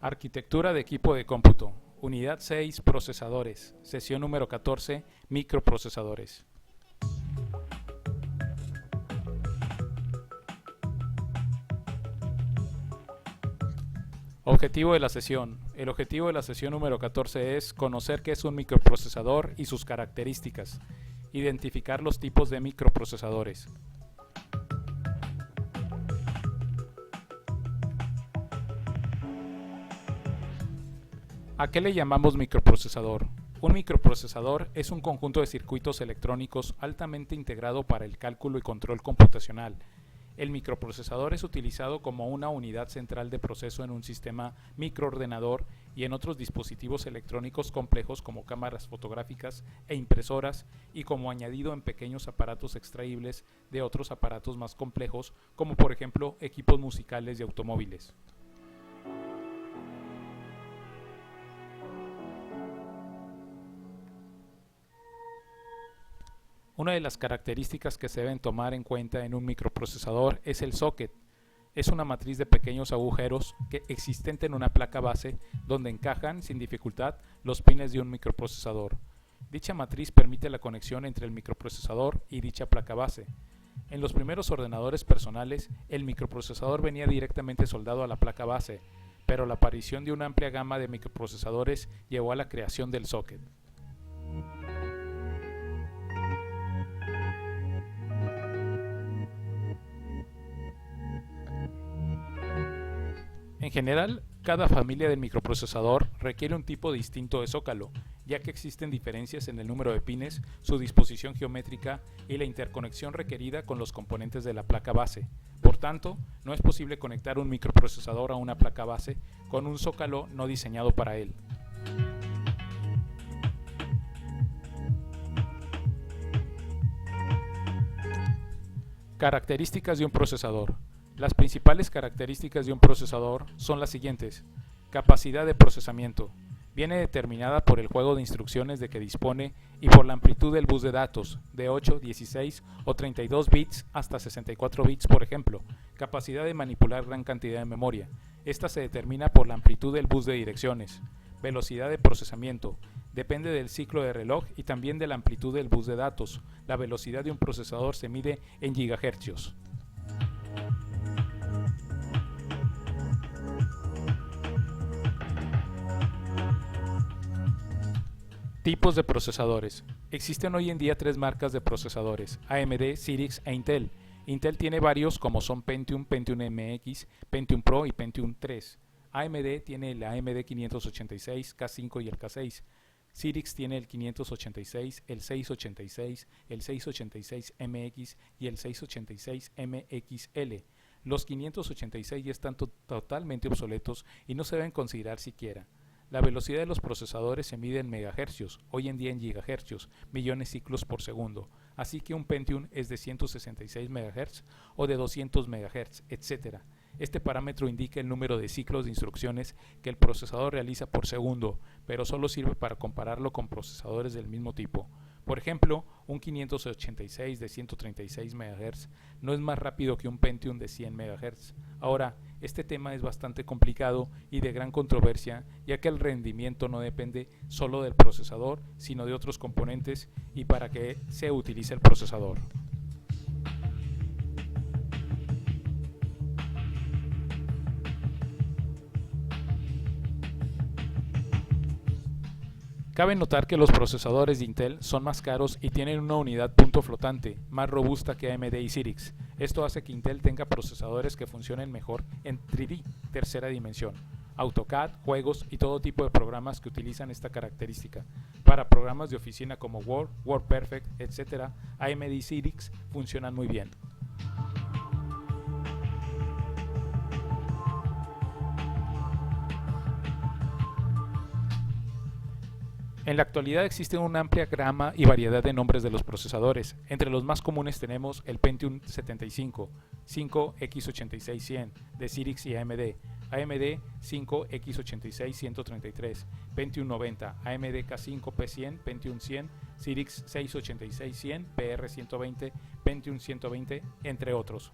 Arquitectura de equipo de cómputo. Unidad 6, procesadores. Sesión número 14, microprocesadores. Objetivo de la sesión. El objetivo de la sesión número 14 es conocer qué es un microprocesador y sus características. Identificar los tipos de microprocesadores. ¿A qué le llamamos microprocesador? Un microprocesador es un conjunto de circuitos electrónicos altamente integrado para el cálculo y control computacional. El microprocesador es utilizado como una unidad central de proceso en un sistema microordenador y en otros dispositivos electrónicos complejos como cámaras fotográficas e impresoras, y como añadido en pequeños aparatos extraíbles de otros aparatos más complejos, como por ejemplo equipos musicales y automóviles. Una de las características que se deben tomar en cuenta en un microprocesador es el socket. Es una matriz de pequeños agujeros existente en una placa base donde encajan sin dificultad los pines de un microprocesador. Dicha matriz permite la conexión entre el microprocesador y dicha placa base. En los primeros ordenadores personales, el microprocesador venía directamente soldado a la placa base, pero la aparición de una amplia gama de microprocesadores llevó a la creación del socket. En general, cada familia de microprocesador requiere un tipo distinto de zócalo, ya que existen diferencias en el número de pines, su disposición geométrica y la interconexión requerida con los componentes de la placa base. Por tanto, no es posible conectar un microprocesador a una placa base con un zócalo no diseñado para él. Características de un procesador. Las principales características de un procesador son las siguientes. Capacidad de procesamiento. Viene determinada por el juego de instrucciones de que dispone y por la amplitud del bus de datos, de 8, 16 o 32 bits hasta 64 bits, por ejemplo. Capacidad de manipular gran cantidad de memoria. Esta se determina por la amplitud del bus de direcciones. Velocidad de procesamiento. Depende del ciclo de reloj y también de la amplitud del bus de datos. La velocidad de un procesador se mide en gigahercios. Tipos de procesadores. Existen hoy en día tres marcas de procesadores: AMD, Cyrix e Intel. Intel tiene varios como son Pentium, Pentium MX, Pentium Pro y Pentium 3. AMD tiene el AMD 586, K5 y el K6. Cyrix tiene el 586, el 686, el 686MX y el 686MXL. Los 586 ya están totalmente obsoletos y no se deben considerar siquiera. La velocidad de los procesadores se mide en megahercios, hoy en día en gigahercios, millones de ciclos por segundo, así que un Pentium es de 166 MHz o de 200 MHz, etc. Este parámetro indica el número de ciclos de instrucciones que el procesador realiza por segundo, pero solo sirve para compararlo con procesadores del mismo tipo. Por ejemplo, un 586 de 136 MHz no es más rápido que un Pentium de 100 MHz. Ahora, este tema es bastante complicado y de gran controversia, ya que el rendimiento no depende solo del procesador, sino de otros componentes y para qué se utiliza el procesador. Cabe notar que los procesadores de Intel son más caros y tienen una unidad punto flotante, más robusta que AMD y Cyrix. Esto hace que Intel tenga procesadores que funcionen mejor en 3D, tercera dimensión, AutoCAD, juegos y todo tipo de programas que utilizan esta característica. Para programas de oficina como Word, WordPerfect, etc., AMD y Cyrix funcionan muy bien. En la actualidad existe una amplia gama y variedad de nombres de los procesadores. Entre los más comunes tenemos el Pentium 75, 5X86-100 de Cyrix y AMD, AMD 5X86-133, Pentium 90, AMD K5 P100, Pentium 100, Cyrix 686-100, PR120, Pentium 120, entre otros.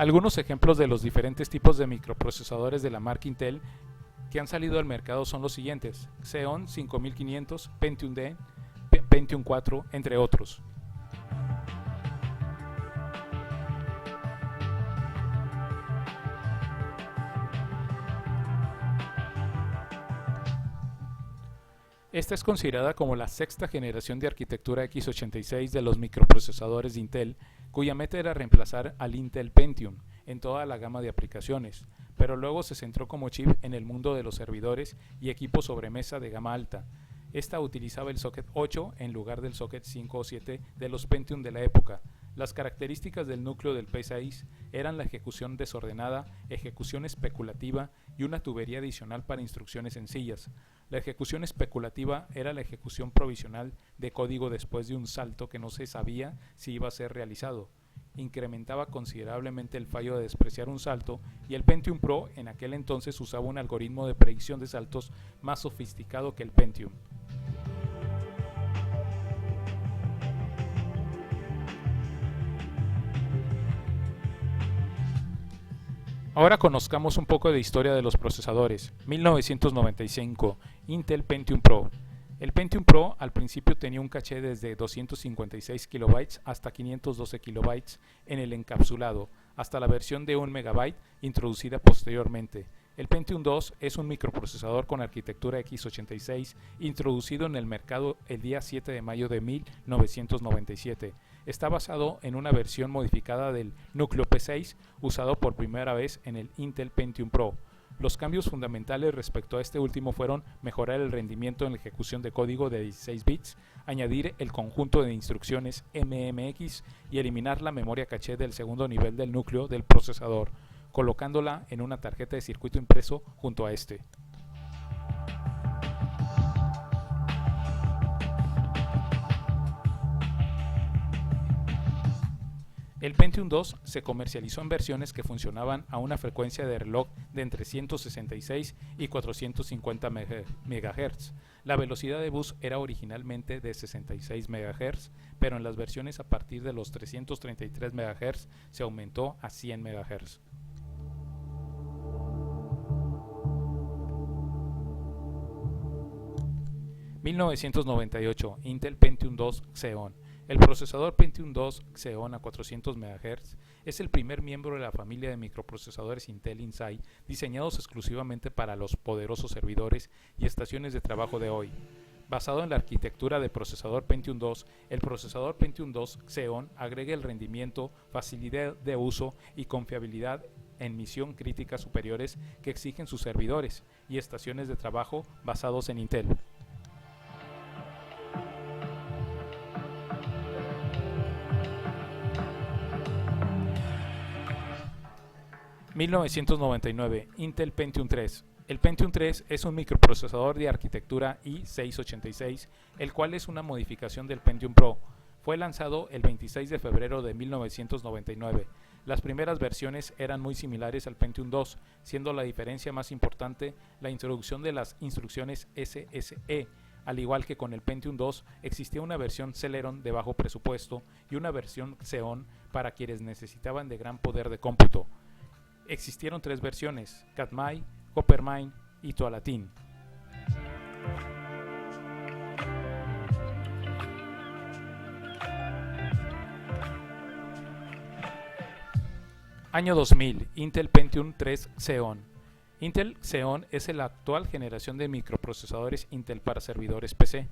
Algunos ejemplos de los diferentes tipos de microprocesadores de la marca Intel que han salido al mercado son los siguientes: Xeon 5500, Pentium D, Pentium 4, entre otros. Esta es considerada como la sexta generación de arquitectura x86 de los microprocesadores de Intel, cuya meta era reemplazar al Intel Pentium en toda la gama de aplicaciones, pero luego se centró como chip en el mundo de los servidores y equipos sobremesa de gama alta. Esta utilizaba el socket 8 en lugar del socket 5 o 7 de los Pentium de la época. Las características del núcleo del P6 eran la ejecución desordenada, ejecución especulativa y una tubería adicional para instrucciones sencillas. La ejecución especulativa era la ejecución provisional de código después de un salto que no se sabía si iba a ser realizado. Incrementaba considerablemente el fallo de despreciar un salto, y el Pentium Pro en aquel entonces usaba un algoritmo de predicción de saltos más sofisticado que el Pentium. Ahora conozcamos un poco de historia de los procesadores. 1995, Intel Pentium Pro. El Pentium Pro al principio tenía un caché desde 256 KB hasta 512 KB en el encapsulado, hasta la versión de 1 MB introducida posteriormente. El Pentium 2 es un microprocesador con arquitectura x86 introducido en el mercado el día 7 de mayo de 1997. Está basado en una versión modificada del núcleo P6 usado por primera vez en el Intel Pentium Pro. Los cambios fundamentales respecto a este último fueron mejorar el rendimiento en la ejecución de código de 16 bits, añadir el conjunto de instrucciones MMX y eliminar la memoria caché del segundo nivel del núcleo del procesador, colocándola en una tarjeta de circuito impreso junto a este. El Pentium 2 se comercializó en versiones que funcionaban a una frecuencia de reloj de entre 166 y 450 MHz. La velocidad de bus era originalmente de 66 MHz, pero en las versiones a partir de los 333 MHz se aumentó a 100 MHz. (1998) Intel Pentium 2 Xeon. El procesador Pentium 2 Xeon a 400 MHz es el primer miembro de la familia de microprocesadores Intel Inside diseñados exclusivamente para los poderosos servidores y estaciones de trabajo de hoy. Basado en la arquitectura del procesador Pentium 2, el procesador Pentium 2 Xeon agrega el rendimiento, facilidad de uso y confiabilidad en misión críticas superiores que exigen sus servidores y estaciones de trabajo basados en Intel. 1999, Intel Pentium 3. El Pentium 3 es un microprocesador de arquitectura i686, el cual es una modificación del Pentium Pro. Fue lanzado el 26 de febrero de 1999. Las primeras versiones eran muy similares al Pentium 2, siendo la diferencia más importante la introducción de las instrucciones SSE. Al igual que con el Pentium 2, existía una versión Celeron de bajo presupuesto y una versión Xeon para quienes necesitaban de gran poder de cómputo. Existieron tres versiones: Katmai, Coppermine y Tualatin. Año 2000, Intel Pentium 3 Xeon. Intel Xeon es la actual generación de microprocesadores Intel para servidores PC.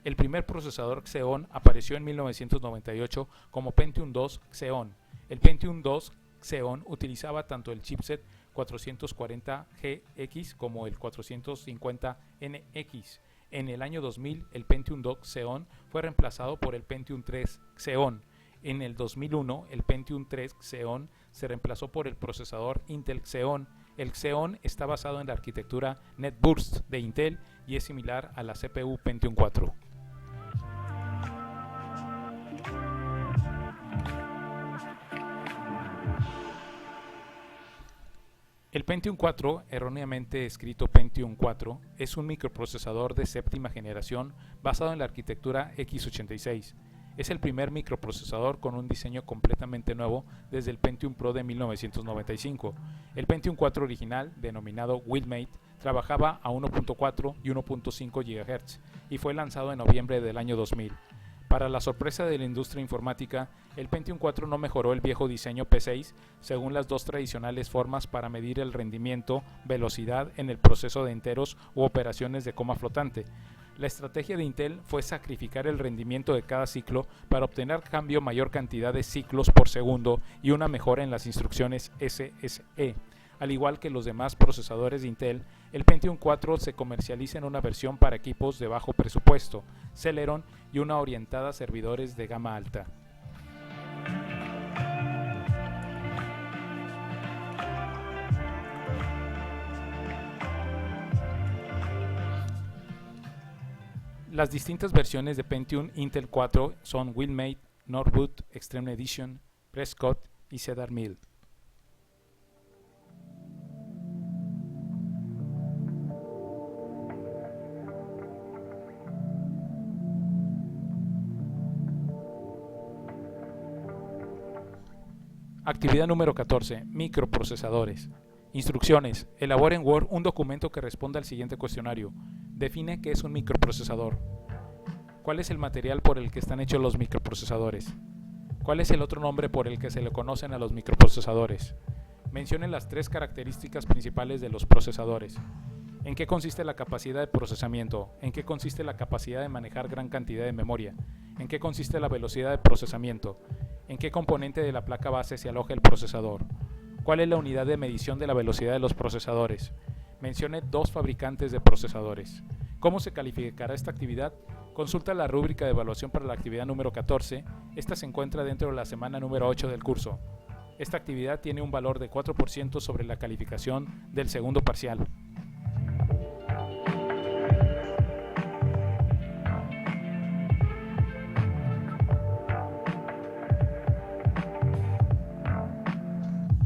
El primer procesador Xeon apareció en 1998 como Pentium 2 Xeon. El Pentium 2 Xeon utilizaba tanto el chipset 440GX como el 450NX. En el año 2000, el Pentium 2 Xeon fue reemplazado por el Pentium 3 Xeon. En el 2001, el Pentium 3 Xeon se reemplazó por el procesador Intel Xeon. El Xeon está basado en la arquitectura NetBurst de Intel y es similar a la CPU Pentium 4. El Pentium 4, erróneamente escrito Pentium 4, es un microprocesador de séptima generación basado en la arquitectura x86. Es el primer microprocesador con un diseño completamente nuevo desde el Pentium Pro de 1995. El Pentium 4 original, denominado Wheelmate, trabajaba a 1.4 y 1.5 GHz y fue lanzado en noviembre del año 2000. Para la sorpresa de la industria informática, el Pentium 4 no mejoró el viejo diseño P6 según las dos tradicionales formas para medir el rendimiento, velocidad en el proceso de enteros u operaciones de coma flotante. La estrategia de Intel fue sacrificar el rendimiento de cada ciclo para obtener a cambio mayor cantidad de ciclos por segundo y una mejora en las instrucciones SSE. Al igual que los demás procesadores de Intel, el Pentium 4 se comercializa en una versión para equipos de bajo presupuesto, Celeron y una orientada a servidores de gama alta. Las distintas versiones de Pentium Intel 4 son Wheelmate, Norwood, Extreme Edition, Prescott y Cedar Mill. Actividad número 14. Microprocesadores. Instrucciones. Elabora en Word un documento que responda al siguiente cuestionario. Define qué es un microprocesador. ¿Cuál es el material por el que están hechos los microprocesadores? ¿Cuál es el otro nombre por el que se le conocen a los microprocesadores? Mencione las tres características principales de los procesadores. ¿En qué consiste la capacidad de procesamiento? ¿En qué consiste la capacidad de manejar gran cantidad de memoria? ¿En qué consiste la velocidad de procesamiento? ¿En qué componente de la placa base se aloja el procesador? ¿Cuál es la unidad de medición de la velocidad de los procesadores? Mencione dos fabricantes de procesadores. ¿Cómo se calificará esta actividad? Consulta la rúbrica de evaluación para la actividad número 14. Esta se encuentra dentro de la semana número 8 del curso. Esta actividad tiene un valor de 4% sobre la calificación del segundo parcial.